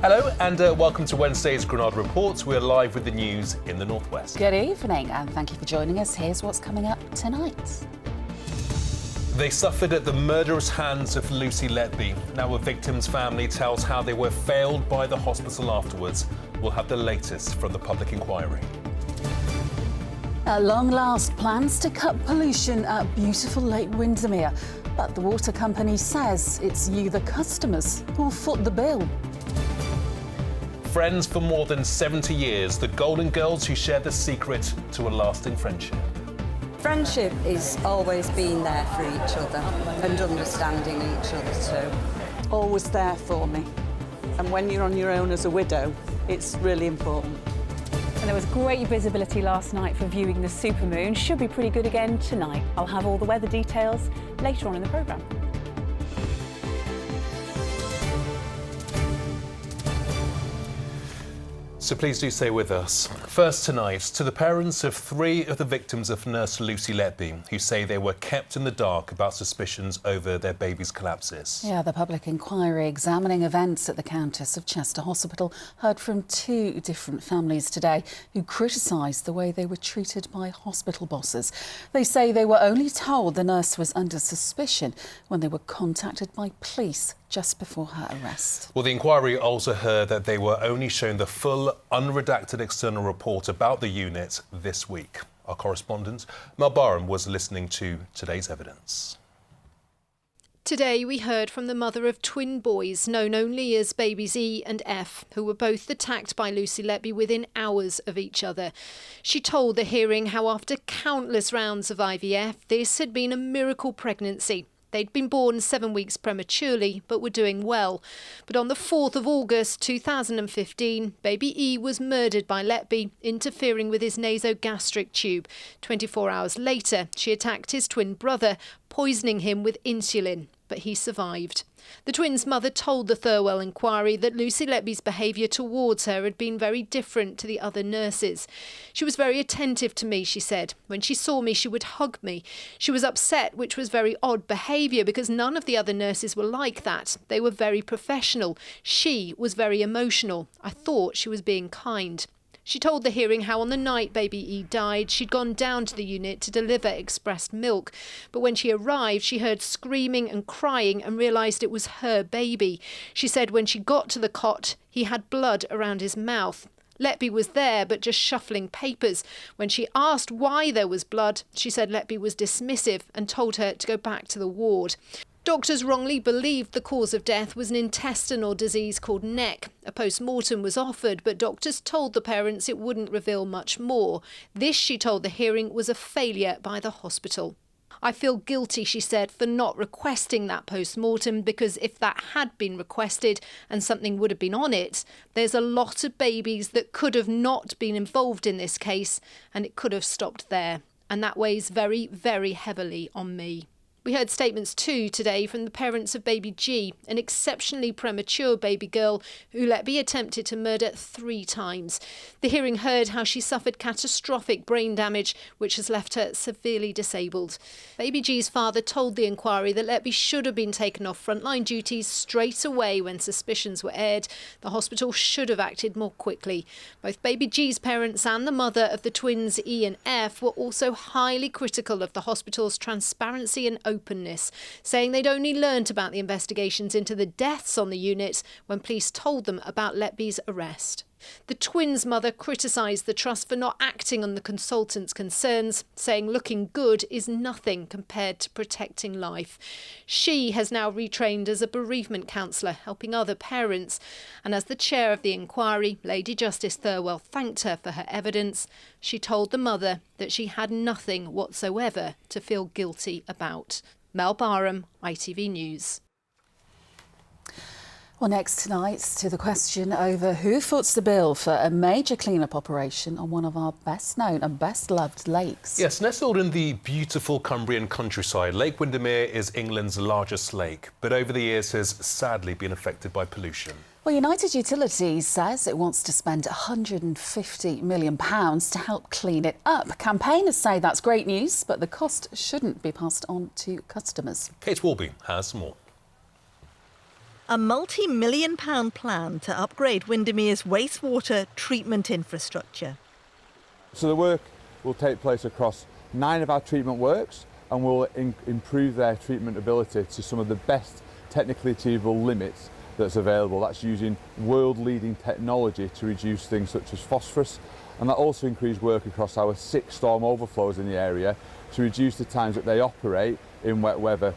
Hello and welcome to Wednesday's Granada Report. We're live with the news in the northwest. Good evening and thank you for joining us. Here's what's coming up tonight. They suffered at the murderous hands of Lucy Letby. Now a victim's family tells how they were failed by the hospital afterwards. We'll have the latest from the public inquiry. At long last, plans to cut pollution at beautiful Lake Windermere. But the water company says it's you, the customers, who'll foot the bill. Friends for more than 70 years, the Golden Girls who share the secret to a lasting friendship. Friendship is always being there for each other and understanding each other too. Always there for me. And when you're on your own as a widow, it's really important. And there was great visibility last night for viewing the supermoon. Should be pretty good again tonight. I'll have all the weather details later on in the programme. So please do stay with us. First tonight, to the parents of 3 of the victims of nurse Lucy Letby, who say they were kept in the dark about suspicions over their baby's collapses. Yeah, the public inquiry examining events at the Countess of Chester Hospital heard from 2 different families today who criticised the way they were treated by hospital bosses. They say they were only told the nurse was under suspicion when they were contacted by police just before her arrest. Well, the inquiry also heard that they were only shown the full, unredacted external report about the unit this week. Our correspondent, Mel Barham, was listening to today's evidence. Today we heard from the mother of twin boys, known only as babies E and F, who were both attacked by Lucy Letby within hours of each other. She told the hearing how after countless rounds of IVF, this had been a miracle pregnancy. They'd been born 7 weeks prematurely, but were doing well. But on the 4th of August 2015, baby E was murdered by Letby, interfering with his nasogastric tube. 24 hours later, she attacked his twin brother, poisoning him with insulin, but he survived. The twins' mother told the Thirlwell inquiry that Lucy Letby's behaviour towards her had been very different to the other nurses. She was very attentive to me, she said. When she saw me, she would hug me. She was upset, which was very odd behaviour because none of the other nurses were like that. They were very professional. She was very emotional. I thought she was being kind. She told the hearing how on the night baby E died, she'd gone down to the unit to deliver expressed milk. But when she arrived, she heard screaming and crying and realised it was her baby. She said when she got to the cot, he had blood around his mouth. Letby was there, but just shuffling papers. When she asked why there was blood, she said Letby was dismissive and told her to go back to the ward. Doctors wrongly believed the cause of death was an intestinal disease called NEC. A post-mortem was offered, but doctors told the parents it wouldn't reveal much more. This, she told the hearing, was a failure by the hospital. I feel guilty, she said, for not requesting that post-mortem because if that had been requested and something would have been on it, there's a lot of babies that could have not been involved in this case and it could have stopped there. And that weighs very, very heavily on me. We heard statements too today from the parents of baby G, an exceptionally premature baby girl who Letby attempted to murder 3 times. The hearing heard how she suffered catastrophic brain damage, which has left her severely disabled. Baby G's father told the inquiry that Letby should have been taken off frontline duties straight away when suspicions were aired. The hospital should have acted more quickly. Both baby G's parents and the mother of the twins E and F were also highly critical of the hospital's transparency and openness, saying they'd only learnt about the investigations into the deaths on the unit when police told them about Letby's arrest. The twins' mother criticised the trust for not acting on the consultant's concerns, saying looking good is nothing compared to protecting life. She has now retrained as a bereavement counsellor, helping other parents. And as the chair of the inquiry, Lady Justice Thirlwell thanked her for her evidence. She told the mother that she had nothing whatsoever to feel guilty about. Mel Barham, ITV News. Well, next tonight, to the question over who foots the bill for a major clean-up operation on one of our best-known and best-loved lakes. Yes, nestled in the beautiful Cumbrian countryside, Lake Windermere is England's largest lake, but over the years has sadly been affected by pollution. Well, United Utilities says it wants to spend £150 million to help clean it up. Campaigners say that's great news, but the cost shouldn't be passed on to customers. Kate Warby has more. A multi-million-pound plan to upgrade Windermere's wastewater treatment infrastructure. So the work will take place across 9 of our treatment works and will improve their treatment ability to some of the best technically achievable limits that's available. That's using world-leading technology to reduce things such as phosphorus, and that also increased work across our 6 storm overflows in the area to reduce the times that they operate in wet weather.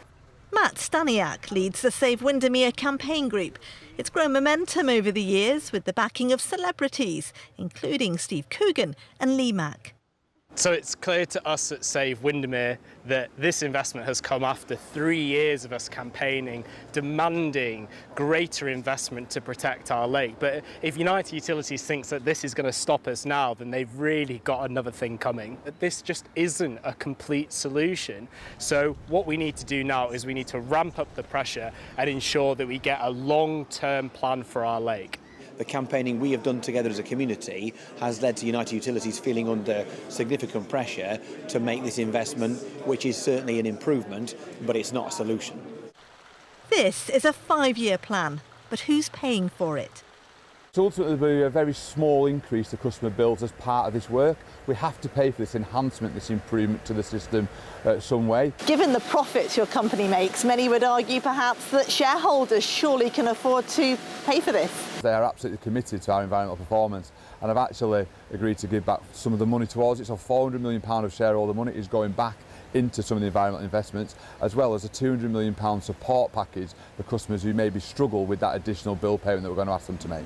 Matt Staniak leads the Save Windermere campaign group. It's grown momentum over the years with the backing of celebrities, including Steve Coogan and Lee Mack. So it's clear to us at Save Windermere that this investment has come after 3 years of us campaigning, demanding greater investment to protect our lake. But if United Utilities thinks that this is going to stop us now, then they've really got another thing coming. This just isn't a complete solution. So what we need to do now is we need to ramp up the pressure and ensure that we get a long-term plan for our lake. The campaigning we have done together as a community has led to United Utilities feeling under significant pressure to make this investment, which is certainly an improvement, but it's not a solution. This is a 5-year plan, but who's paying for it? So ultimately there'll be a very small increase to customer bills as part of this work. We have to pay for this enhancement, this improvement to the system some way. Given the profits your company makes, many would argue perhaps that shareholders surely can afford to pay for this. They are absolutely committed to our environmental performance, and have actually agreed to give back some of the money towards it. So £400 million of shareholder money is going back into some of the environmental investments, as well as a £200 million support package for customers who maybe struggle with that additional bill payment that we're going to ask them to make.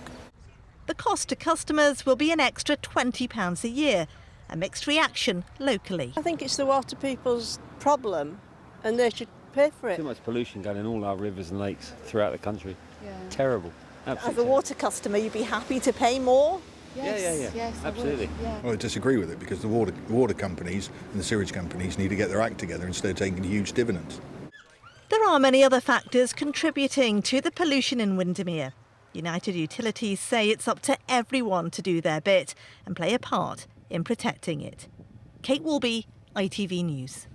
The cost to customers will be an extra £20 a year, a mixed reaction locally. I think it's the water people's problem and they should pay for it. Too much pollution going in all our rivers and lakes throughout the country. Yeah. Terrible. Absolutely. As a water customer, you'd be happy to pay more? Yes, yeah. Absolutely. Yeah. Well, I disagree with it because the water companies and the sewage companies need to get their act together instead of taking huge dividends. There are many other factors contributing to the pollution in Windermere. United Utilities say it's up to everyone to do their bit and play a part in protecting it. Kate Walby, ITV News.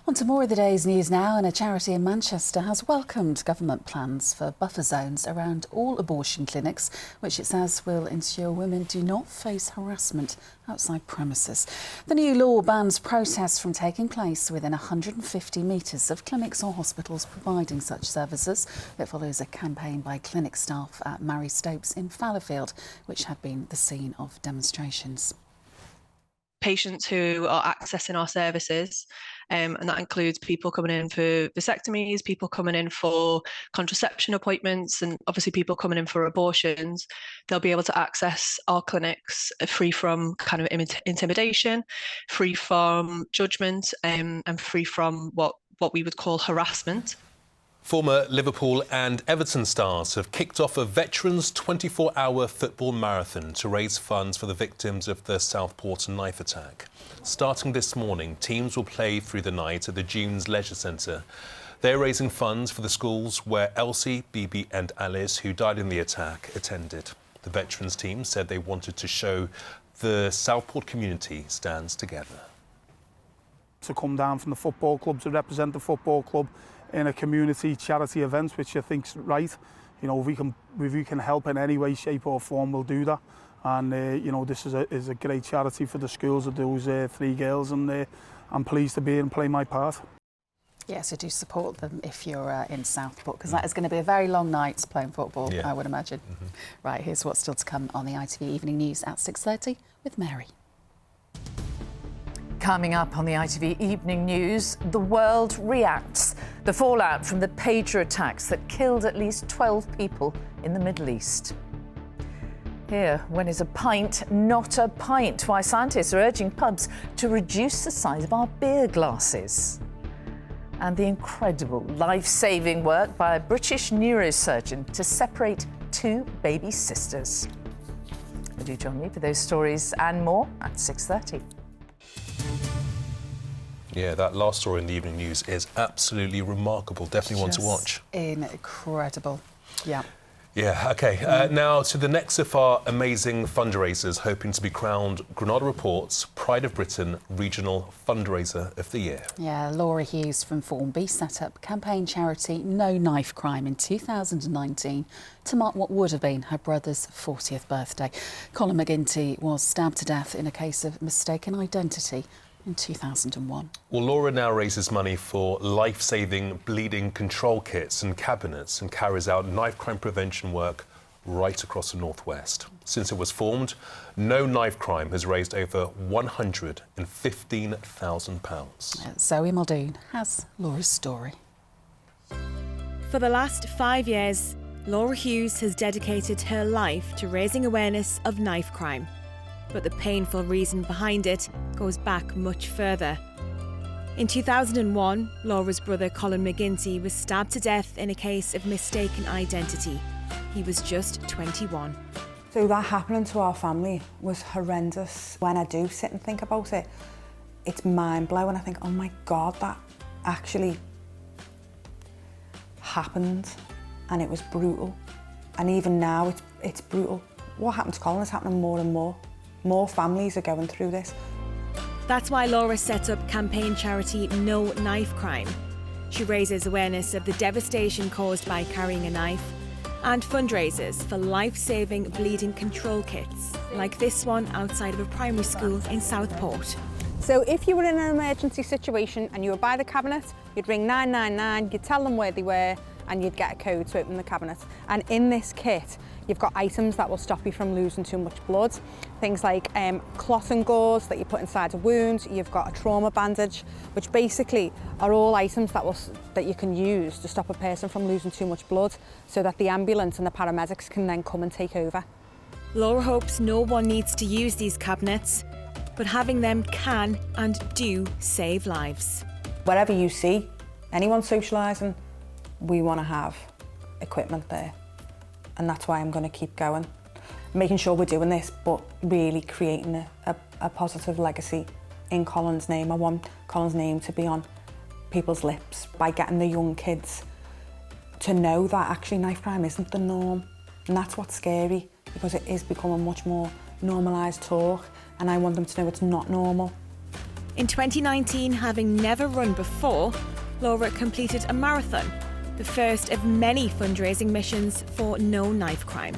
On to more of the day's news now, and a charity in Manchester has welcomed government plans for buffer zones around all abortion clinics, which it says will ensure women do not face harassment outside premises. The new law bans protests from taking place within 150 metres of clinics or hospitals providing such services. It follows a campaign by clinic staff at Mary Stopes in Fallowfield, which had been the scene of demonstrations. Patients who are accessing our services, and that includes people coming in for vasectomies, people coming in for contraception appointments, and obviously people coming in for abortions. They'll be able to access our clinics free from kind of intimidation, free from judgment, and free from what we would call harassment. Former Liverpool and Everton stars have kicked off a Veterans 24-hour football marathon to raise funds for the victims of the Southport knife attack. Starting this morning, teams will play through the night at the Dunes Leisure Centre. They're raising funds for the schools where Elsie, Bibi and Alice, who died in the attack, attended. The Veterans team said they wanted to show the Southport community stands together. To come down from the football club to represent the football club in a community charity event, which I think's right. You know, if we can help in any way, shape or form, we'll do that. And you know, this is a great charity for the schools of those 3 girls, and I'm pleased to be here and play my part. Yes, so do support them if you're in Southport, because that is going to be a very long night playing football, yeah. I would imagine. Right, here's what's still to come on the ITV Evening News at 6:30 with Mary. Coming up on the ITV Evening News, the world reacts. The fallout from the pager attacks that killed at least 12 people in the Middle East. Here, when is a pint not a pint? Why scientists are urging pubs to reduce the size of our beer glasses. And the incredible life-saving work by a British neurosurgeon to separate 2 baby sisters. Do join me for those stories and more at 6:30. Yeah, that last story in the Evening News is absolutely remarkable. Definitely one to watch. Incredible. Yeah. Yeah, OK. Now to the next of our amazing fundraisers hoping to be crowned Granada Report's Pride of Britain Regional Fundraiser of the Year. Yeah, Laura Hughes from Formby set up campaign charity No Knife Crime in 2019 to mark what would have been her brother's 40th birthday. Colin McGinty was stabbed to death in a case of mistaken identity in 2001. Well, Laura now raises money for life-saving bleeding control kits and cabinets and carries out knife crime prevention work right across the northwest. Since it was formed, No Knife Crime has raised over £115,000. Zoe Muldoon has Laura's story. For the last 5 years, Laura Hughes has dedicated her life to raising awareness of knife crime. But the painful reason behind it goes back much further. In 2001, Laura's brother Colin McGinty was stabbed to death in a case of mistaken identity. He was just 21. So that happening to our family was horrendous. When I do sit and think about it, it's mind-blowing. I think, oh my God, that actually happened, and it was brutal. And even now, it's brutal. What happened to Colin is happening more and more. More families are going through this. That's why Laura set up campaign charity No Knife Crime. She raises awareness of the devastation caused by carrying a knife and fundraisers for life-saving bleeding control kits, like this one outside of a primary school in Southport. So if you were in an emergency situation and you were by the cabinet, you'd ring 999, you'd tell them where they were, and you'd get a code to open the cabinet. And in this kit, you've got items that will stop you from losing too much blood. Things like cloth and gauze that you put inside a wound. You've got a trauma bandage, which basically are all items that you can use to stop a person from losing too much blood, so that the ambulance and the paramedics can then come and take over. Laura hopes no one needs to use these cabinets, but having them can and do save lives. Wherever you see anyone socialising, we want to have equipment there. And that's why I'm going to keep going. Making sure we're doing this, but really creating a positive legacy in Colin's name. I want Colin's name to be on people's lips by getting the young kids to know that actually knife crime isn't the norm. And that's what's scary, because it is becoming much more normalised talk, and I want them to know it's not normal. In 2019, having never run before, Laura completed a marathon, the first of many fundraising missions for No Knife Crime.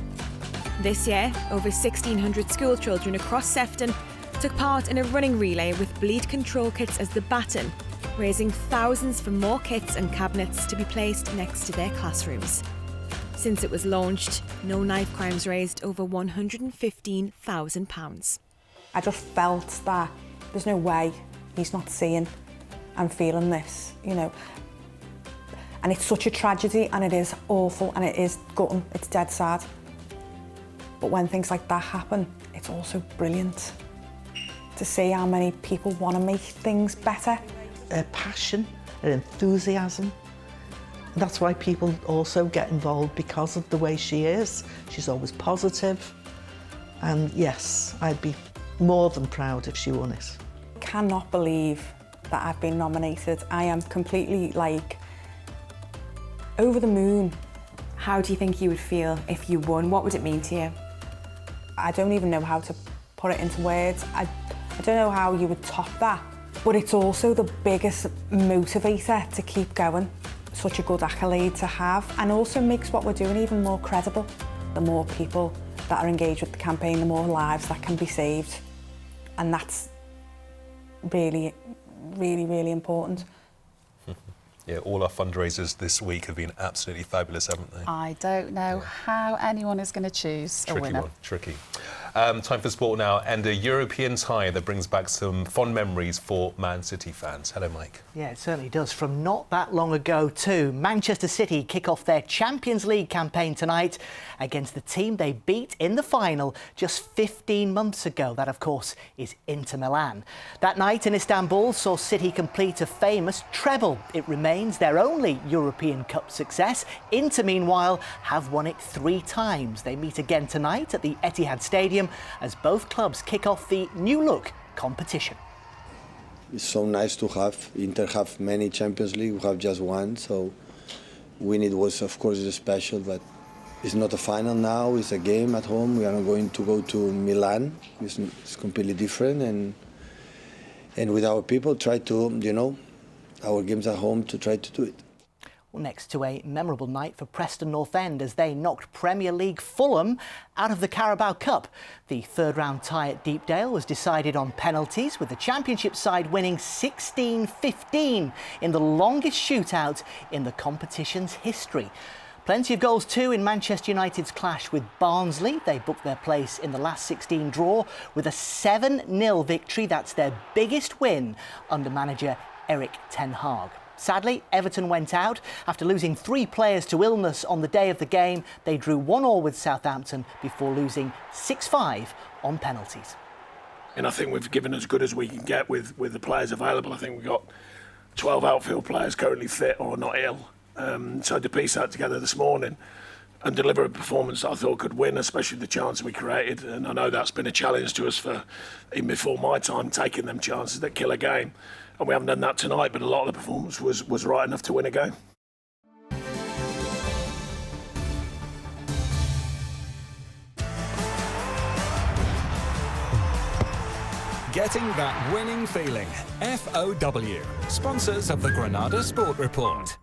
This year, over 1,600 school children across Sefton took part in a running relay with bleed control kits as the baton, raising thousands for more kits and cabinets to be placed next to their classrooms. Since it was launched, No Knife Crime's raised over £115,000. I just felt that there's no way he's not seeing and feeling this, you know. And it's such a tragedy, and it is awful, and it is gutting, it's dead sad. But when things like that happen, it's also brilliant to see how many people want to make things better. Her passion, her enthusiasm. That's why people also get involved, because of the way she is. She's always positive. And yes, I'd be more than proud if she won it. I cannot believe that I've been nominated. I am completely, over the moon. How do you think you would feel if you won? What would it mean to you? I don't even know how to put it into words. I don't know how you would top that. But it's also the biggest motivator to keep going. Such a good accolade to have, and also makes what we're doing even more credible. The more people that are engaged with the campaign, the more lives that can be saved. And that's really, really, really important. Yeah, all our fundraisers this week have been absolutely fabulous, haven't they? I don't know how anyone is going to choose a winner. Tricky. Time for sport now, and a European tie that brings back some fond memories for Man City fans. Hello, Mike. Yeah, it certainly does. From not that long ago, too. Manchester City kick off their Champions League campaign tonight against the team they beat in the final just 15 months ago. That, of course, is Inter Milan. That night in Istanbul saw City complete a famous treble. It remains their only European Cup success. Inter, meanwhile, have won it 3 times. They meet again tonight at the Etihad Stadium as both clubs kick off the new-look competition. It's so nice to have. Inter have many Champions League, we have just one, so winning it was, of course, special, but It's not a final now, it's a game at home. We are going to go to Milan. It's completely different, and with our people try to, you know, our games at home to try to do it. Well, next to a memorable night for Preston North End as they knocked Premier League Fulham out of the Carabao Cup. The third-round tie at Deepdale was decided on penalties, with the Championship side winning 16-15 in the longest shootout in the competition's history. Plenty of goals too in Manchester United's clash with Barnsley. They booked their place in the last 16 draw with a 7-0 victory. That's their biggest win under manager Erik ten Hag. Sadly, Everton went out. After losing 3 players to illness on the day of the game, they drew 1-1 with Southampton before losing 6-5 on penalties. And I think we've given as good as we can get with the players available. I think we've got 12 outfield players currently fit or not ill. So to piece that together this morning and deliver a performance that I thought could win, especially the chance we created. And I know that's been a challenge to us for, even before my time, taking them chances that kill a game. And we haven't done that tonight, but a lot of the performance was right enough to win a game. Getting that winning feeling. FOW, sponsors of the Granada Sport Report.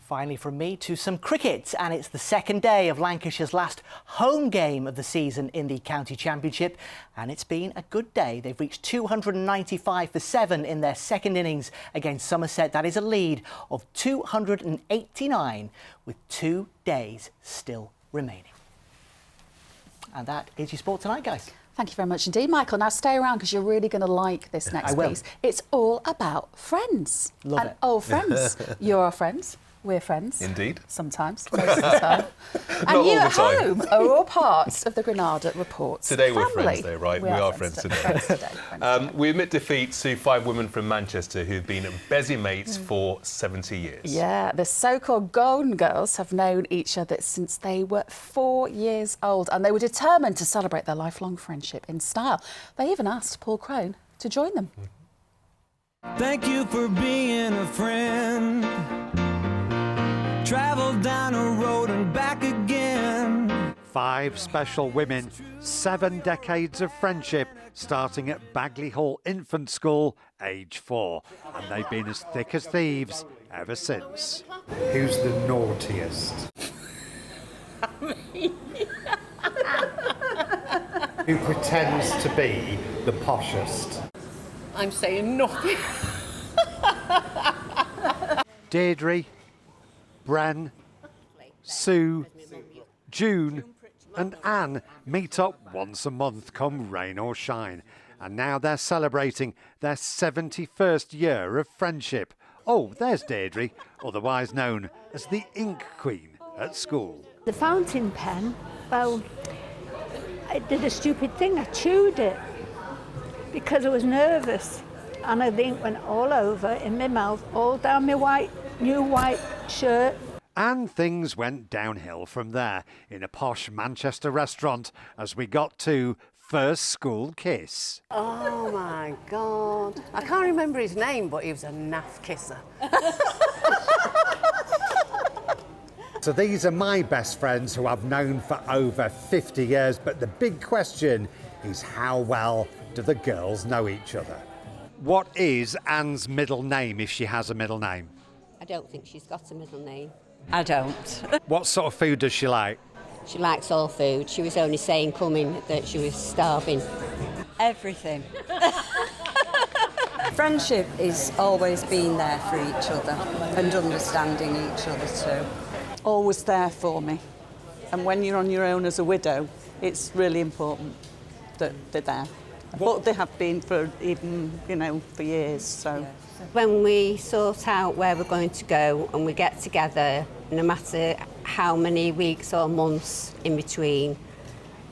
Finally from me to some cricket, and it's the second day of Lancashire's last home game of the season in the County Championship, and it's been a good day. They've reached 295 for 7 in their second innings against Somerset. That is a lead of 289 with 2 days still remaining. And that is your sport tonight, guys. Thank you very much indeed, Michael. Now stay around because you're really going to like this next piece. It's all about friends. Love it. Old friends. You're our friends. We're friends. Indeed. Sometimes, most of the time. And you at home are all parts of the Granada Reports Today we're family. friends, though, right? We are friends today. We admit defeat to 5 women from Manchester who've been busy mates for 70 years. Yeah, the so-called Golden Girls have known each other since they were 4 years old, and they were determined to celebrate their lifelong friendship in style. They even asked Paul Crone to join them. Thank you for being a friend. Travel down a road and back again. 5 special women, 7 decades of friendship, starting at Bagley Hall Infant School, age 4. And they've been as thick as thieves ever since. Who's the naughtiest? Who pretends to be the poshest? I'm saying nothing. Deirdre, Bren, Sue, June and Anne meet up once a month, come rain or shine. And now they're celebrating their 71st year of friendship. Oh, there's Deirdre, otherwise known as the Ink Queen at school. The fountain pen, well, I did a stupid thing. I chewed it because I was nervous. And the ink went all over in my mouth, all down my new white shirt. And things went downhill from there in a posh Manchester restaurant as we got to first school kiss. Oh my God. I can't remember his name, but he was a naff kisser. So these are my best friends who I've known for over 50 years, but the big question is how well do the girls know each other? What is Anne's middle name, if she has a middle name? I don't think she's got a middle name. I don't. What sort of food does she like? She likes all food. She was only saying coming that she was starving. Everything. Friendship is always being there for each other and understanding each other too. Always there for me. And when you're on your own as a widow, it's really important that they're there. But they have been for even, for years, so. When we sort out where we're going to go and we get together, no matter how many weeks or months in between,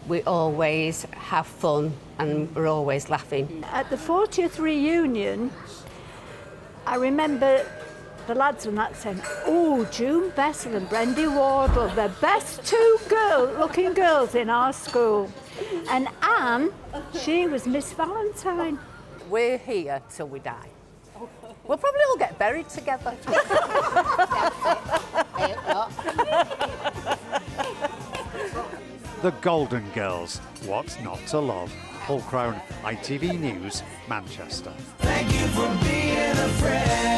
we always have fun and we're always laughing. At the 40th reunion, I remember the lads and that saying, oh, June Bessel and Brendy Wardle, the best 2 looking girls in our school. And Anne, she was Miss Valentine. We're here till we die. We'll probably all get buried together. The Golden Girls, what's not to love? Paul Crone, ITV News, Manchester. Thank you for being a friend.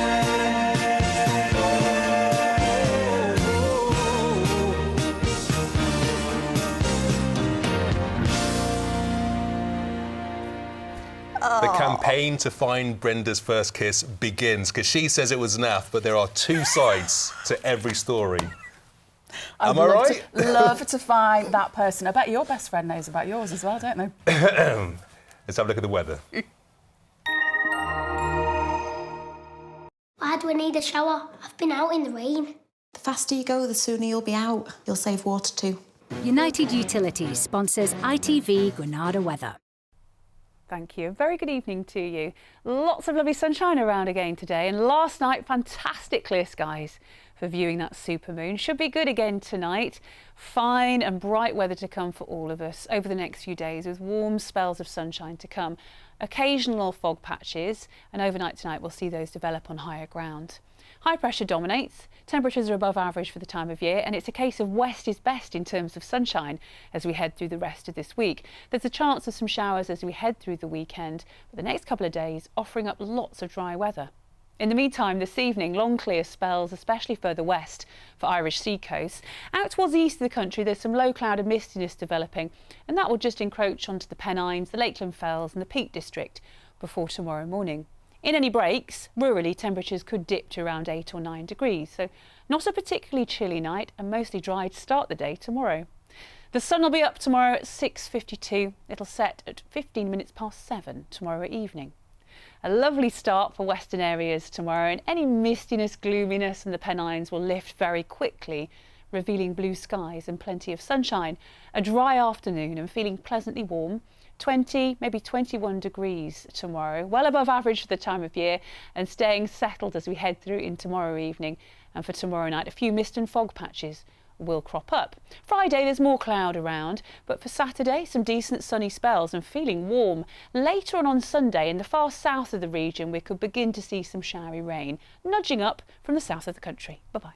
The campaign to find Brenda's first kiss begins, because she says it was naff, but there are two sides to every story. Am I right? Love to find that person. I bet your best friend knows about yours as well, don't they? Let's have a look at the weather. Why do I need a shower? I've been out in the rain. The faster you go, the sooner you'll be out. You'll save water too. United Utilities sponsors ITV Granada weather. Thank you. Very good evening to you. Lots of lovely sunshine around again today, and last night fantastic clear skies for viewing that supermoon. Should be good again tonight. Fine and bright weather to come for all of us over the next few days, with warm spells of sunshine to come. Occasional fog patches, and overnight tonight we'll see those develop on higher ground. High pressure dominates. Temperatures are above average for the time of year, and it's a case of west is best in terms of sunshine as we head through the rest of this week. There's a chance of some showers as we head through the weekend, but the next couple of days offering up lots of dry weather. In the meantime, this evening, long clear spells, especially further west for Irish sea coasts. Out towards the east of the country, there's some low cloud and mistiness developing, and that will just encroach onto the Pennines, the Lakeland Fells and the Peak District before tomorrow morning. In any breaks, rurally, temperatures could dip to around 8 or 9 degrees, so not a particularly chilly night and mostly dry to start the day tomorrow. The sun will be up tomorrow at 6:52. It'll set at 15 minutes past 7 tomorrow evening. A lovely start for western areas tomorrow, and any mistiness, gloominess in the Pennines will lift very quickly, revealing blue skies and plenty of sunshine. A dry afternoon and feeling pleasantly warm. 20, maybe 21 degrees tomorrow, well above average for the time of year, and staying settled as we head through in tomorrow evening. And for tomorrow night, a few mist and fog patches will crop up. Friday, there's more cloud around, but for Saturday, some decent sunny spells and feeling warm. Later on Sunday, in the far south of the region, we could begin to see some showery rain, nudging up from the south of the country. Bye-bye.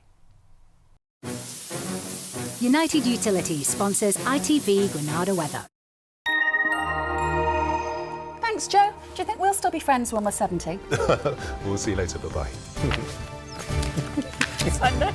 United Utilities sponsors ITV Granada weather. Thanks, Joe. Do you think we'll still be friends when we're 70? We'll see you later. Bye-bye. I know.